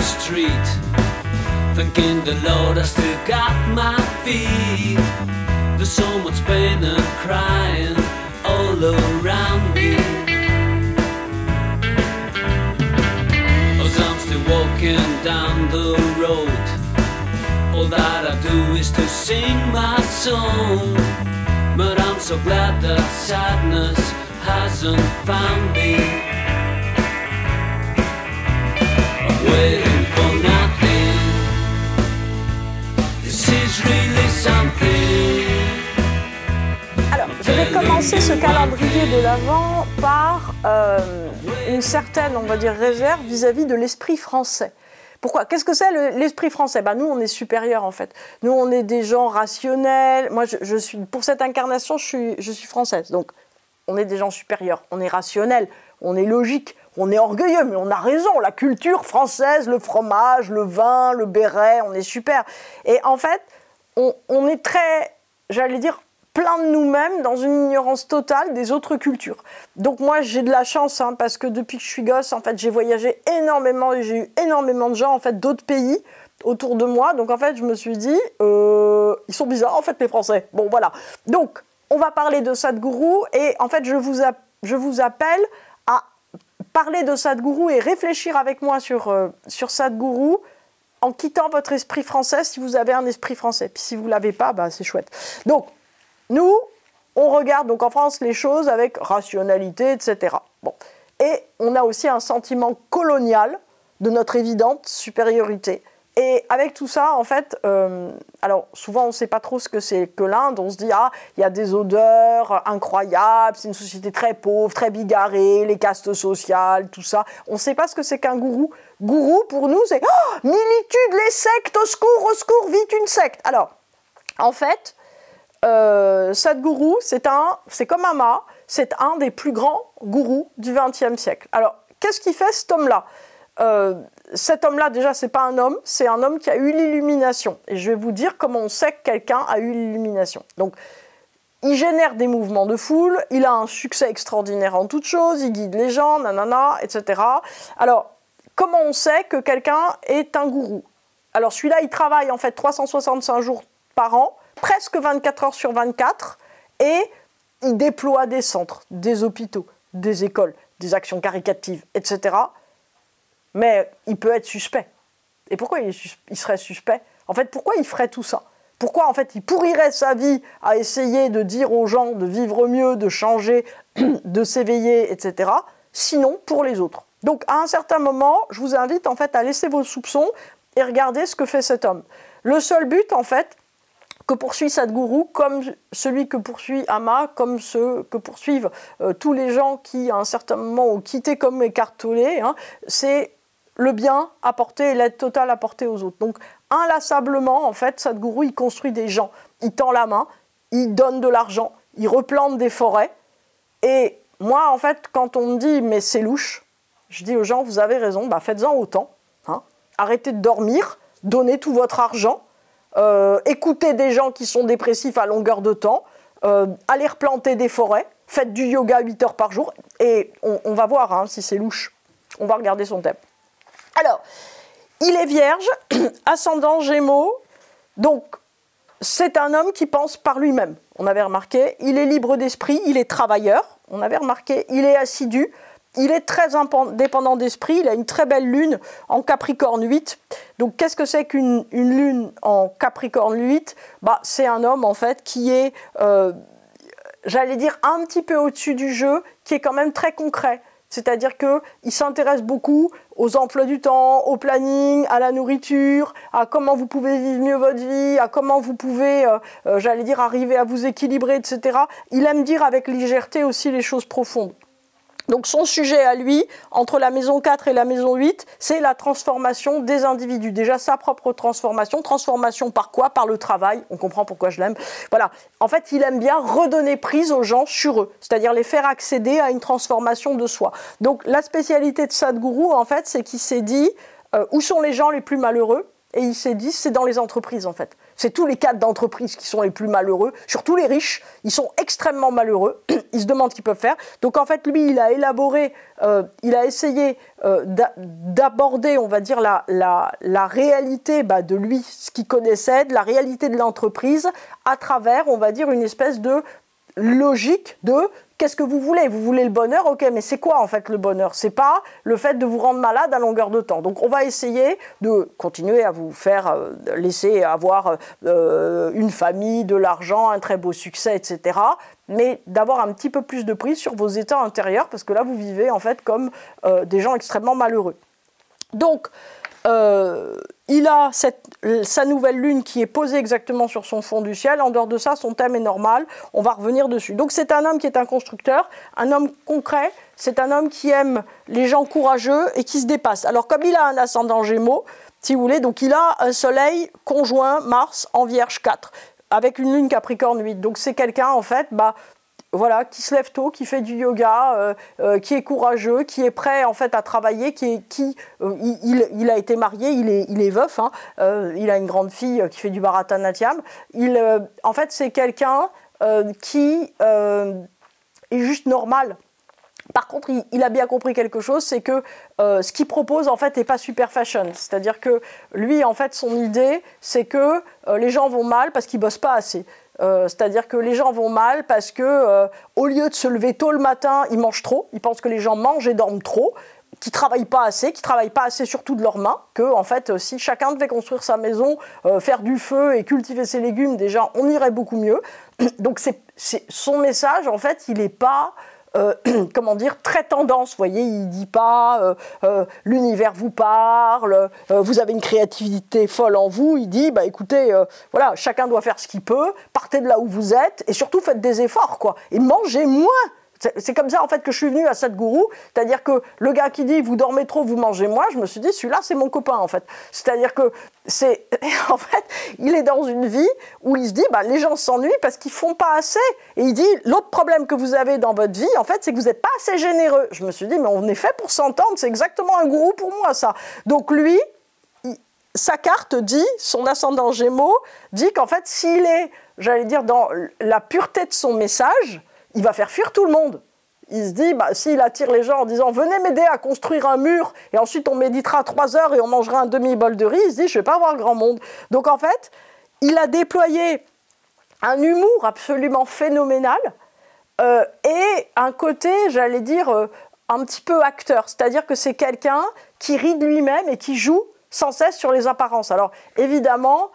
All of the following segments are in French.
street, thanking the Lord I still got my feet. There's so much pain and crying all around me, as I'm still walking down the road. All that I do is to sing my song, but I'm so glad that sadness hasn't found me. I'm waiting for nothing. This is really something. Alors, je vais commencer ce calendrier de l'Avent par une certaine, on va dire, réserve vis-à-vis de l'esprit français. Pourquoi? Qu'est-ce que c'est l'esprit français? Nous, on est supérieurs, en fait. Nous, on est des gens rationnels. Moi, pour cette incarnation, je suis française. Donc, on est des gens supérieurs. On est rationnels, on est logique, on est orgueilleux, mais on a raison. La culture française, le fromage, le vin, le béret, on est super. Et en fait, on est très, j'allais dire, plein de nous-mêmes dans une ignorance totale des autres cultures. Donc moi j'ai de la chance parce que depuis que je suis gosse en fait j'ai voyagé énormément et j'ai eu énormément de gens en fait d'autres pays autour de moi. Donc en fait je me suis dit ils sont bizarres en fait les Français. Bon voilà. Donc on va parler de Sadhguru et en fait je vous appelle à parler de Sadhguru et réfléchir avec moi sur Sadhguru en quittant votre esprit français si vous avez un esprit français. Puis si vous ne l'avez pas, c'est chouette. Donc nous, on regarde donc en France les choses avec rationalité, etc. Bon. Et on a aussi un sentiment colonial de notre évidente supériorité. Et avec tout ça, en fait, alors souvent on ne sait pas trop ce que c'est que l'Inde. On se dit, il y a des odeurs incroyables, c'est une société très pauvre, très bigarrée, les castes sociales, tout ça. On ne sait pas ce que c'est qu'un gourou. Gourou, pour nous, c'est militude, les sectes, au secours, vite une secte. Alors, en fait, Sadhguru, c'est comme un mât, c'est un des plus grands gourous du XXe siècle. Alors, qu'est-ce qu'il fait cet homme-là? Cet homme-là, déjà, c'est pas un homme, c'est un homme qui a eu l'illumination. Et je vais vous dire comment on sait que quelqu'un a eu l'illumination. Donc, il génère des mouvements de foule, il a un succès extraordinaire en toutes choses, il guide les gens, nanana, etc. Alors, comment on sait que quelqu'un est un gourou? Alors, celui-là, il travaille en fait 365 jours par an, presque 24 heures sur 24, et il déploie des centres, des hôpitaux, des écoles, des actions caritatives, etc. Mais il peut être suspect. Et pourquoi il serait suspect? En fait, pourquoi il ferait tout ça? Pourquoi, en fait, il pourrirait sa vie à essayer de dire aux gens de vivre mieux, de changer, de s'éveiller, etc., sinon pour les autres? Donc, à un certain moment, je vous invite, en fait, à laisser vos soupçons et regarder ce que fait cet homme. Le seul but, en fait, que poursuit Sadhguru, comme celui que poursuit Amma, comme ceux que poursuivent tous les gens qui, à un certain moment, ont quitté comme écartelés, c'est le bien apporté et l'aide totale apportée aux autres. Donc, inlassablement, en fait, Sadhguru, il construit des gens. Il tend la main, il donne de l'argent, il replante des forêts. Et moi, en fait, quand on me dit « mais c'est louche », je dis aux gens « vous avez raison, faites-en autant. Arrêtez de dormir, donnez tout votre argent. Écoutez des gens qui sont dépressifs à longueur de temps, allez replanter des forêts, faites du yoga 8 heures par jour, et on va voir si c'est louche. On va regarder son thème. Alors, il est vierge, ascendant Gémeaux, donc c'est un homme qui pense par lui-même. On avait remarqué, il est libre d'esprit, il est travailleur, on avait remarqué, il est assidu, il est très indépendant d'esprit, il a une très belle lune en Capricorne 8. Donc, qu'est-ce que c'est qu'une lune en Capricorne 8 ? C'est un homme, en fait, qui est, j'allais dire, un petit peu au-dessus du jeu, qui est quand même très concret. C'est-à-dire qu'il s'intéresse beaucoup aux emplois du temps, au planning, à la nourriture, à comment vous pouvez vivre mieux votre vie, à comment vous pouvez, j'allais dire, arriver à vous équilibrer, etc. Il aime dire avec légèreté aussi les choses profondes. Donc son sujet à lui, entre la maison 4 et la maison 8, c'est la transformation des individus. Déjà sa propre transformation. Transformation par quoi? Par le travail. On comprend pourquoi je l'aime. Voilà. En fait, il aime bien redonner prise aux gens sur eux. C'est-à-dire les faire accéder à une transformation de soi. Donc la spécialité de Sadhguru, en fait, c'est qu'il s'est dit où sont les gens les plus malheureux? Et il s'est dit c'est dans les entreprises, en fait. c'est tous les cadres d'entreprise qui sont les plus malheureux, surtout les riches, ils sont extrêmement malheureux, ils se demandent ce qu'ils peuvent faire. Donc en fait, lui, il a élaboré, il a essayé d'aborder, on va dire, la réalité de lui, ce qu'il connaissait, de la réalité de l'entreprise, à travers, on va dire, une espèce de logique de qu'est-ce que vous voulez? Vous voulez le bonheur? Ok, mais c'est quoi en fait le bonheur? C'est pas le fait de vous rendre malade à longueur de temps. Donc on va essayer de continuer à vous faire laisser avoir une famille, de l'argent, un très beau succès, etc. Mais d'avoir un petit peu plus de prise sur vos états intérieurs, parce que là vous vivez en fait comme des gens extrêmement malheureux. Donc il a sa nouvelle lune qui est posée exactement sur son fond du ciel. En dehors de ça, son thème est normal. On va revenir dessus. Donc c'est un homme qui est un constructeur, un homme concret. C'est un homme qui aime les gens courageux et qui se dépasse. Alors comme il a un ascendant Gémeaux, si vous voulez, donc il a un soleil conjoint Mars en Vierge 4, avec une lune Capricorne 8. Donc c'est quelqu'un en fait, voilà, qui se lève tôt, qui fait du yoga, qui est courageux, qui est prêt en fait à travailler, il a été marié, il est veuf, hein, il a une grande fille qui fait du Bharatanatyam. En fait, c'est quelqu'un qui est juste normal. Par contre, il a bien compris quelque chose, c'est que ce qu'il propose en fait n'est pas super fashion. C'est-à-dire que lui, en fait, son idée, c'est que les gens vont mal parce qu'ils bossent pas assez. C'est-à-dire que les gens vont mal parce que au lieu de se lever tôt le matin, ils mangent trop. Ils pensent que les gens mangent et dorment trop, qui travaillent pas assez surtout de leurs mains. Que en fait, si chacun devait construire sa maison, faire du feu et cultiver ses légumes, déjà, on irait beaucoup mieux. Donc c'est son message, en fait, il n'est pas comment dire, très tendance, vous voyez, il dit pas l'univers vous parle, vous avez une créativité folle en vous, il dit, écoutez, voilà, chacun doit faire ce qu'il peut, partez de là où vous êtes, et surtout faites des efforts, quoi, et mangez moins. C'est comme ça en fait que je suis venue à Sadhguru, c'est-à-dire que le gars qui dit vous dormez trop, vous mangez moins, je me suis dit celui-là c'est mon copain en fait. C'est-à-dire que en fait, il est dans une vie où il se dit les gens s'ennuient parce qu'ils font pas assez. Et il dit l'autre problème que vous avez dans votre vie en fait, c'est que vous n'êtes pas assez généreux. Je me suis dit mais on est fait pour s'entendre, c'est exactement un gourou pour moi ça. Donc lui, sa carte dit, son ascendant Gémeaux dit qu'en fait s'il est, j'allais dire dans la pureté de son message, il va faire fuir tout le monde. Il se dit, s'il attire les gens en disant « Venez m'aider à construire un mur, et ensuite on méditera 3 heures et on mangera un demi-bol de riz », il se dit « Je ne vais pas avoir grand monde ». Donc en fait, il a déployé un humour absolument phénoménal et un côté, j'allais dire, un petit peu acteur. C'est-à-dire que c'est quelqu'un qui rit de lui-même et qui joue sans cesse sur les apparences. Alors évidemment...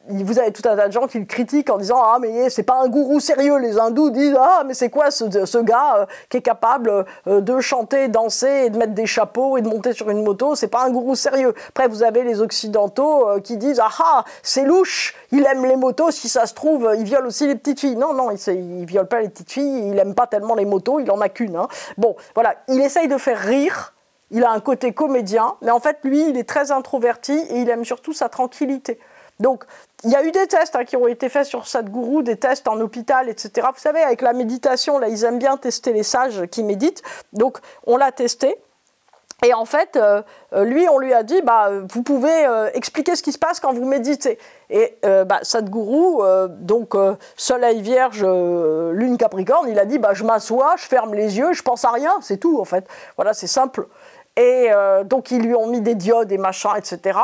vous avez tout un tas de gens qui le critiquent en disant « Ah, mais c'est pas un gourou sérieux ». Les hindous disent « Ah, mais c'est quoi ce gars qui est capable de chanter, danser et de mettre des chapeaux et de monter sur une moto? C'est pas un gourou sérieux ». Après, vous avez les occidentaux qui disent « Ah, c'est louche, il aime les motos, si ça se trouve, il viole aussi les petites filles ». Non, il viole pas les petites filles, il aime pas tellement les motos, il en a qu'une. Hein. Bon, voilà, il essaye de faire rire, il a un côté comédien, mais en fait, lui, il est très introverti et il aime surtout sa tranquillité. Donc, il y a eu des tests qui ont été faits sur Sadhguru, des tests en hôpital, etc. Vous savez, avec la méditation, là, ils aiment bien tester les sages qui méditent. Donc, on l'a testé. Et en fait, lui, on lui a dit, vous pouvez expliquer ce qui se passe quand vous méditez. Et Sadhguru, donc Soleil Vierge, Lune Capricorne, il a dit, je m'assois, je ferme les yeux, je pense à rien, c'est tout, en fait. Voilà, c'est simple. Et donc, ils lui ont mis des diodes et machin, etc.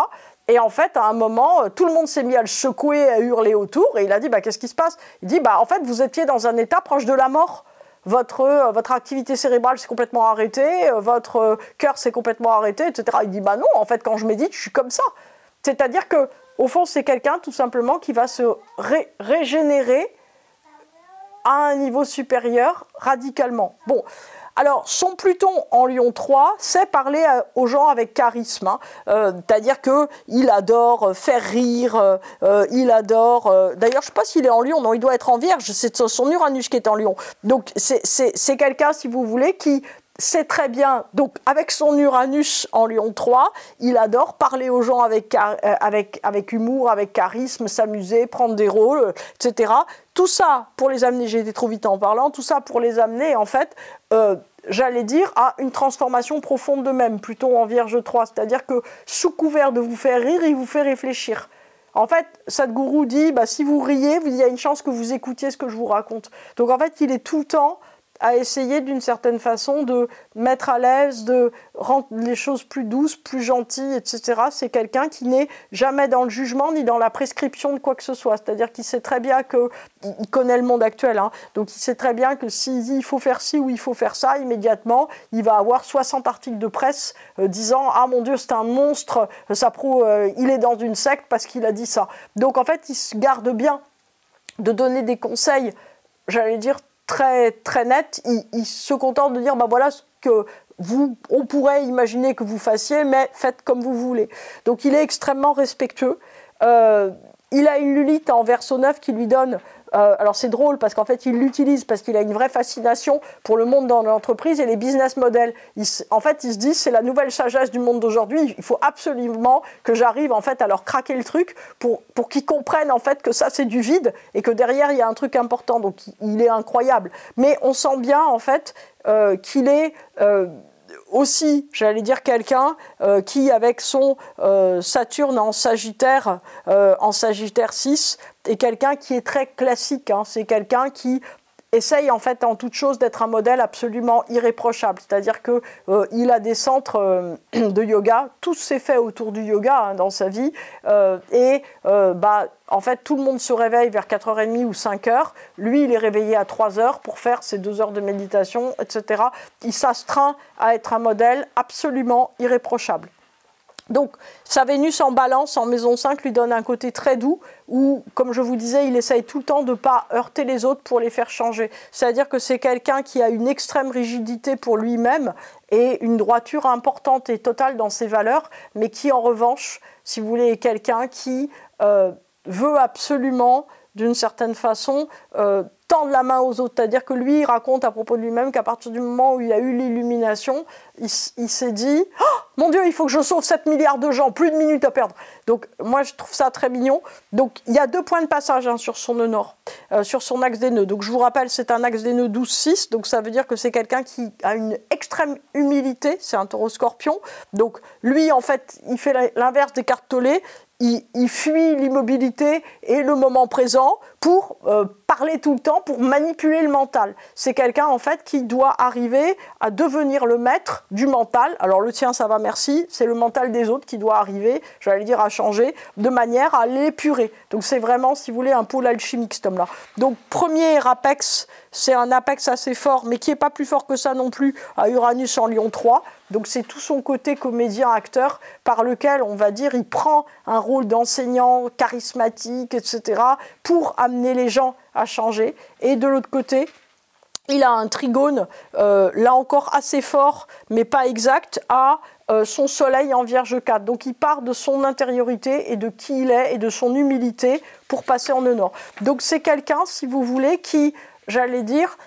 Et en fait, à un moment, tout le monde s'est mis à le secouer, à hurler autour. Et il a dit, qu'est-ce qui se passe? Il dit, en fait, vous étiez dans un état proche de la mort. Votre activité cérébrale s'est complètement arrêtée, votre cœur s'est complètement arrêté, etc. Il dit, non, en fait, quand je médite, je suis comme ça. C'est-à-dire qu'au fond, c'est quelqu'un, tout simplement, qui va se régénérer à un niveau supérieur radicalement. Bon. Alors, son Pluton en Lion 3 sait parler aux gens avec charisme. Hein. C'est-à-dire qu'il adore faire rire, il adore... D'ailleurs, je ne sais pas s'il est en Lion, non, il doit être en Vierge, c'est son Uranus qui est en Lion. Donc, c'est quelqu'un, si vous voulez, qui sait très bien... Donc, avec son Uranus en Lion 3, il adore parler aux gens avec humour, avec charisme, s'amuser, prendre des rôles, etc. Tout ça, pour les amener, j'ai été trop vite en parlant, tout ça pour les amener, en fait... j'allais dire, à une transformation profonde d'eux-mêmes, plutôt en Vierge 3. C'est-à-dire que, sous couvert de vous faire rire, il vous fait réfléchir. En fait, Sadhguru dit, si vous riez, il y a une chance que vous écoutiez ce que je vous raconte. Donc en fait, il est tout le temps à essayer d'une certaine façon de mettre à l'aise, de rendre les choses plus douces, plus gentilles, etc. C'est quelqu'un qui n'est jamais dans le jugement ni dans la prescription de quoi que ce soit. C'est-à-dire qu'il sait très bien il connaît le monde actuel, hein, donc il sait très bien que s'il dit il faut faire ci ou il faut faire ça, immédiatement, il va avoir 60 articles de presse disant « Ah mon Dieu, c'est un monstre, ça prouve, il est dans une secte parce qu'il a dit ça ». Donc en fait, il se garde bien de donner des conseils, j'allais dire, très, très net, il se contente de dire voilà ce que on pourrait imaginer que vous fassiez, mais faites comme vous voulez. Donc il est extrêmement respectueux. Il a une Lulith en verso 9 qui lui donne... alors c'est drôle parce qu'en fait il l'utilise parce qu'il a une vraie fascination pour le monde dans l'entreprise et les business models. En fait il se dit c'est la nouvelle sagesse du monde d'aujourd'hui, il faut absolument que j'arrive en fait à leur craquer le truc pour qu'ils comprennent en fait que ça c'est du vide et que derrière il y a un truc important. Donc il est incroyable. Mais on sent bien en fait qu'il est... aussi, j'allais dire quelqu'un qui, avec son Saturne en Sagittaire 6, est quelqu'un qui est très classique. Hein. C'est quelqu'un qui essaye en fait en toute chose d'être un modèle absolument irréprochable. C'est-à-dire qu'il a des centres de yoga, tout s'est fait autour du yoga hein, dans sa vie. En fait, tout le monde se réveille vers 4h30 ou 5h. Lui, il est réveillé à 3h pour faire ses 2 heures de méditation, etc. Il s'astreint à être un modèle absolument irréprochable. Donc, sa Vénus en Balance, en maison 5, lui donne un côté très doux où, comme je vous disais, il essaye tout le temps de ne pas heurter les autres pour les faire changer. C'est-à-dire que c'est quelqu'un qui a une extrême rigidité pour lui-même et une droiture importante et totale dans ses valeurs, mais qui, en revanche, si vous voulez, est quelqu'un qui veut absolument, d'une certaine façon, tendre la main aux autres. C'est-à-dire que lui, il raconte à propos de lui-même qu'à partir du moment où il a eu l'illumination, il s'est dit « Oh, mon Dieu, il faut que je sauve 7 milliards de gens, plus de minutes à perdre ». Donc moi, je trouve ça très mignon. Donc il y a 2 points de passage hein, sur son nœud nord, sur son axe des nœuds. Donc je vous rappelle, c'est un axe des nœuds 12-6, donc ça veut dire que c'est quelqu'un qui a une extrême humilité, c'est un taureau scorpion. Donc lui, en fait, il fait l'inverse des cartes Tollé. Il fuit l'immobilité et le moment présent pour parler tout le temps, pour manipuler le mental. C'est quelqu'un en fait qui doit arriver à devenir le maître du mental. Alors le tien, ça va, merci. C'est le mental des autres qui doit arriver, j'allais dire, à changer, de manière à l'épurer. Donc c'est vraiment, si vous voulez, un pôle alchimique, cet homme-là. Donc premier apex, c'est un apex assez fort, mais qui n'est pas plus fort que ça non plus, à Uranus en Lion 3. Donc c'est tout son côté comédien-acteur par lequel, on va dire, il prend un rôle d'enseignant charismatique, etc., pour amener les gens à changer. Et de l'autre côté, il a un trigone, là encore assez fort, mais pas exact, à son soleil en Vierge 4. Donc il part de son intériorité et de qui il est et de son humilité pour passer en nœud nord. Donc c'est quelqu'un, si vous voulez, qui, j'allais dire,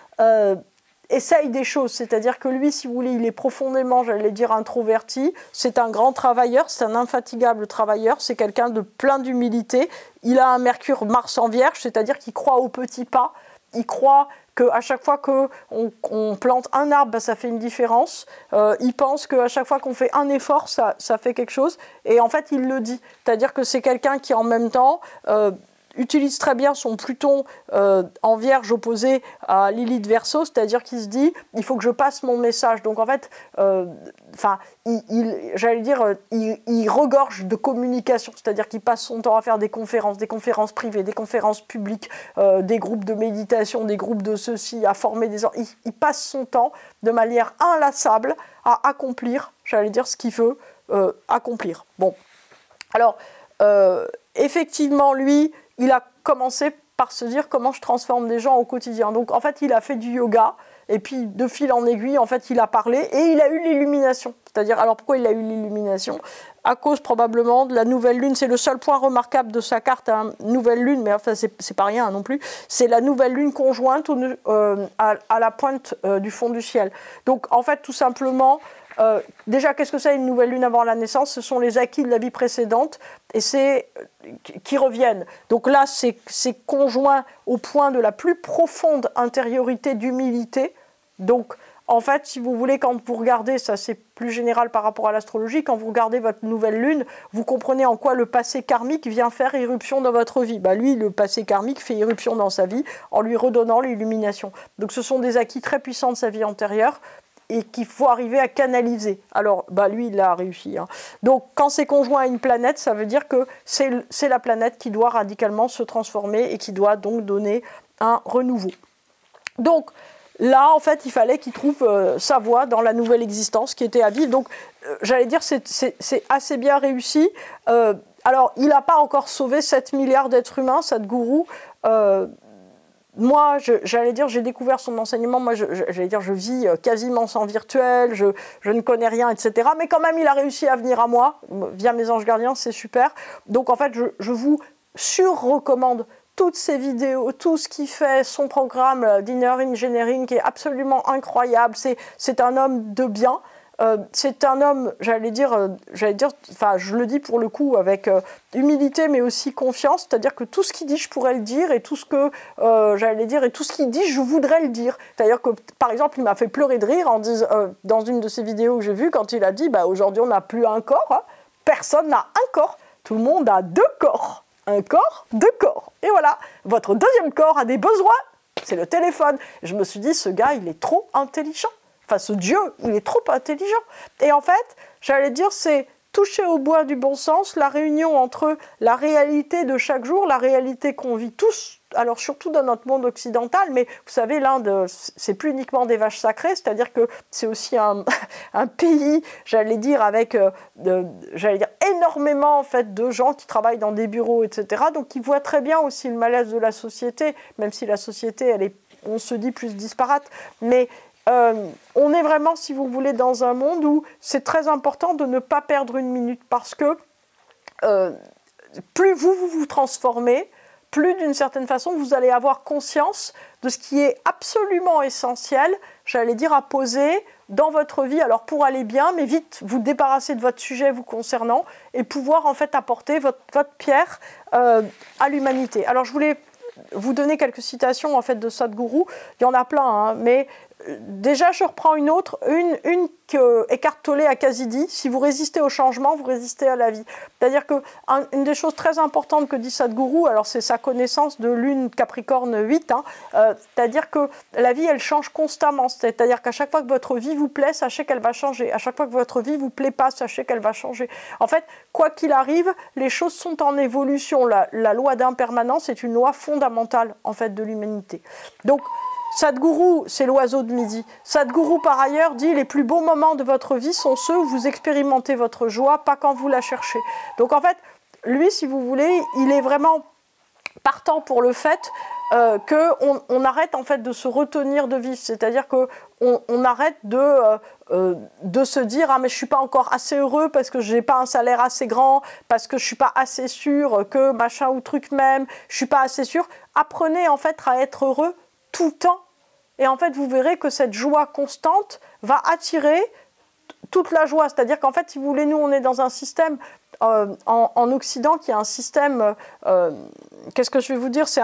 essaye des choses, c'est-à-dire que lui, si vous voulez, il est profondément, j'allais dire, introverti, c'est un grand travailleur, c'est un infatigable travailleur, c'est quelqu'un de plein d'humilité, il a un Mercure-Mars en Vierge, c'est-à-dire qu'il croit aux petits pas, il croit qu'à chaque fois qu'on plante un arbre, ça fait une différence, il pense qu'à chaque fois qu'on fait un effort, ça fait quelque chose, et en fait, il le dit, c'est-à-dire que c'est quelqu'un qui, en même temps, utilise très bien son Pluton en Vierge opposé à Lilith Verseau, c'est-à-dire qu'il se dit il faut que je passe mon message. Donc en fait, j'allais dire, il regorge de communication, c'est-à-dire qu'il passe son temps à faire des conférences privées, des conférences publiques, des groupes de méditation, des groupes de ceci, à former des... Il passe son temps de manière inlassable à accomplir, j'allais dire, ce qu'il veut accomplir. Bon, alors, effectivement, lui, il a commencé par se dire comment je transforme des gens au quotidien. Donc en fait, il a fait du yoga et puis de fil en aiguille, en fait, il a parlé et il a eu l'illumination. C'est-à-dire, alors pourquoi il a eu l'illumination? À cause probablement de la nouvelle lune. C'est le seul point remarquable de sa carte, hein, nouvelle lune, mais enfin c'est pas rien hein, non plus. C'est la nouvelle lune conjointe à la pointe du fond du ciel. Donc en fait, tout simplement, déjà, qu'est-ce que c'est une nouvelle lune avant la naissance? Ce sont les acquis de la vie précédente et c'est qui reviennent. Donc là, c'est conjoint au point de la plus profonde intériorité d'humilité. Donc en fait, si vous voulez, quand vous regardez, ça c'est plus général par rapport à l'astrologie, quand vous regardez votre nouvelle lune, vous comprenez en quoi le passé karmique vient faire irruption dans votre vie. Bah, lui, le passé karmique fait irruption dans sa vie en lui redonnant l'illumination. Donc ce sont des acquis très puissants de sa vie antérieure et qu'il faut arriver à canaliser. Alors, bah, lui, il a réussi. Hein. Donc, quand c'est conjoint à une planète, ça veut dire que c'est la planète qui doit radicalement se transformer et qui doit donc donner un renouveau. Donc, là, en fait, il fallait qu'il trouve sa voie dans la nouvelle existence qui était à vivre. Donc, j'allais dire, c'est assez bien réussi. Alors, il n'a pas encore sauvé 7 milliards d'êtres humains, Sadhguru. Moi, j'allais dire, j'ai découvert son enseignement. Moi, j'allais dire, je vis quasiment sans virtuel, je ne connais rien, etc. Mais quand même, il a réussi à venir à moi via mes anges gardiens, c'est super. Donc, en fait, je vous sur-recommande toutes ces vidéos, tout ce qu'il fait, son programme d'Inner Engineering qui est absolument incroyable. C'est un homme de bien. C'est un homme, j'allais dire, enfin, je le dis pour le coup avec humilité, mais aussi confiance. C'est-à-dire que tout ce qu'il dit, je pourrais le dire, et tout ce que j'allais dire, et tout ce qu'il dit, je voudrais le dire. C'est-à-dire que, par exemple, il m'a fait pleurer de rire dans une de ses vidéos que j'ai vues quand il a dit, bah, aujourd'hui, on n'a plus un corps. Hein. Personne n'a un corps. Tout le monde a 2 corps. Un corps, 2 corps. Et voilà, votre deuxième corps a des besoins. C'est le téléphone. Je me suis dit, ce gars, il est trop intelligent. Enfin, ce Dieu, il est trop intelligent. Et en fait, j'allais dire, c'est toucher au bois du bon sens, la réunion entre la réalité de chaque jour, la réalité qu'on vit tous, alors surtout dans notre monde occidental, mais vous savez, l'Inde, c'est plus uniquement des vaches sacrées, c'est-à-dire que c'est aussi un pays, j'allais dire, avec énormément en fait, de gens qui travaillent dans des bureaux, etc. Donc, ils voient très bien aussi le malaise de la société, même si la société, elle est, on se dit, plus disparate, mais on est vraiment, si vous voulez, dans un monde où c'est très important de ne pas perdre une minute parce que plus vous transformez, plus d'une certaine façon vous allez avoir conscience de ce qui est absolument essentiel, j'allais dire, à poser dans votre vie, alors pour aller bien, mais vite vous débarrasser de votre sujet vous concernant et pouvoir en fait apporter votre pierre à l'humanité. Alors je voulais vous donner quelques citations en fait de Sadhguru, il y en a plein, hein, mais déjà je reprends une autre, une que Eckhart Tolle a quasi dit, si vous résistez au changement, vous résistez à la vie. C'est-à-dire qu'une des choses très importantes que dit Sadhguru, alors c'est sa connaissance de lune Capricorne 8, hein, c'est-à-dire que la vie elle change constamment, c'est-à-dire qu'à chaque fois que votre vie vous plaît, sachez qu'elle va changer, à chaque fois que votre vie vous plaît pas, sachez qu'elle va changer. En fait, quoi qu'il arrive, les choses sont en évolution, la loi d'impermanence est une loi fondamentale en fait de l'humanité. Donc Sadhguru, c'est l'oiseau de midi. Sadhguru, par ailleurs, dit « Les plus beaux moments de votre vie sont ceux où vous expérimentez votre joie, pas quand vous la cherchez. » Donc en fait, lui, si vous voulez, il est vraiment partant pour le fait qu'on arrête en fait de se retenir de vivre. C'est-à-dire qu'on arrête de se dire « Ah mais je ne suis pas encore assez heureux parce que je n'ai pas un salaire assez grand, parce que je ne suis pas assez sûr que machin ou truc même, je ne suis pas assez sûr. » Apprenez en fait à être heureux tout le temps. Et en fait, vous verrez que cette joie constante va attirer toute la joie. C'est-à-dire qu'en fait, si vous voulez, nous, on est dans un système en Occident qui est un système, qu'est-ce que je vais vous dire, c'est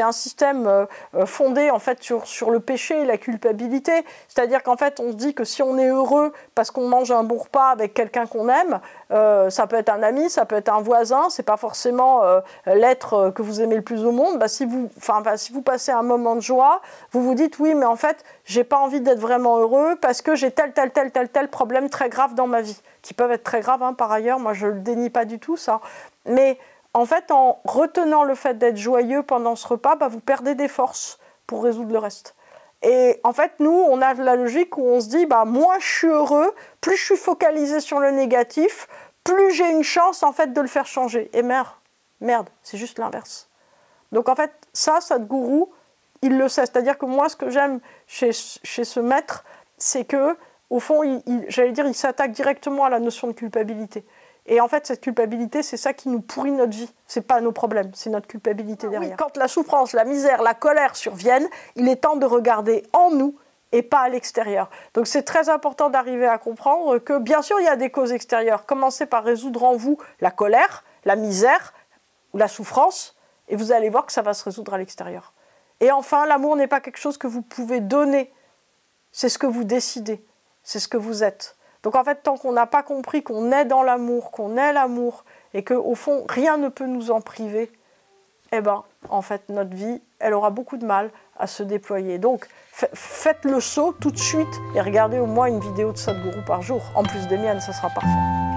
un système fondé en fait sur le péché et la culpabilité. C'est-à-dire qu'en fait, on se dit que si on est heureux parce qu'on mange un bon repas avec quelqu'un qu'on aime, ça peut être un ami, ça peut être un voisin, c'est pas forcément l'être que vous aimez le plus au monde. Bah, si vous passez un moment de joie, vous vous dites oui, mais en fait, j'ai pas envie d'être vraiment heureux parce que j'ai tel problème très grave dans ma vie, qui peuvent être très graves hein, par ailleurs, moi je le dénie pas du tout ça, mais en fait en retenant le fait d'être joyeux pendant ce repas, bah, vous perdez des forces pour résoudre le reste. Et en fait nous on a la logique où on se dit bah, moins je suis heureux, plus je suis focalisé sur le négatif, plus j'ai une chance en fait de le faire changer. Et merde, c'est juste l'inverse. Donc en fait ça, Sadhguru, il le sait, c'est-à-dire que moi ce que j'aime chez ce maître, c'est que au fond, il s'attaque directement à la notion de culpabilité. Et en fait, cette culpabilité, c'est ça qui nous pourrit notre vie. Ce n'est pas nos problèmes, c'est notre culpabilité derrière. Oui, quand la souffrance, la misère, la colère surviennent, il est temps de regarder en nous et pas à l'extérieur. Donc c'est très important d'arriver à comprendre que, bien sûr, il y a des causes extérieures. Commencez par résoudre en vous la colère, la misère ou la souffrance, et vous allez voir que ça va se résoudre à l'extérieur. Et enfin, l'amour n'est pas quelque chose que vous pouvez donner c'est ce que vous décidez, c'est ce que vous êtes. Donc en fait, tant qu'on n'a pas compris qu'on est dans l'amour, qu'on est l'amour, et qu'au fond, rien ne peut nous en priver, eh bien, en fait, notre vie, elle aura beaucoup de mal à se déployer. Donc, faites le saut tout de suite et regardez au moins une vidéo de Sadhguru par jour. En plus des miennes, ça sera parfait.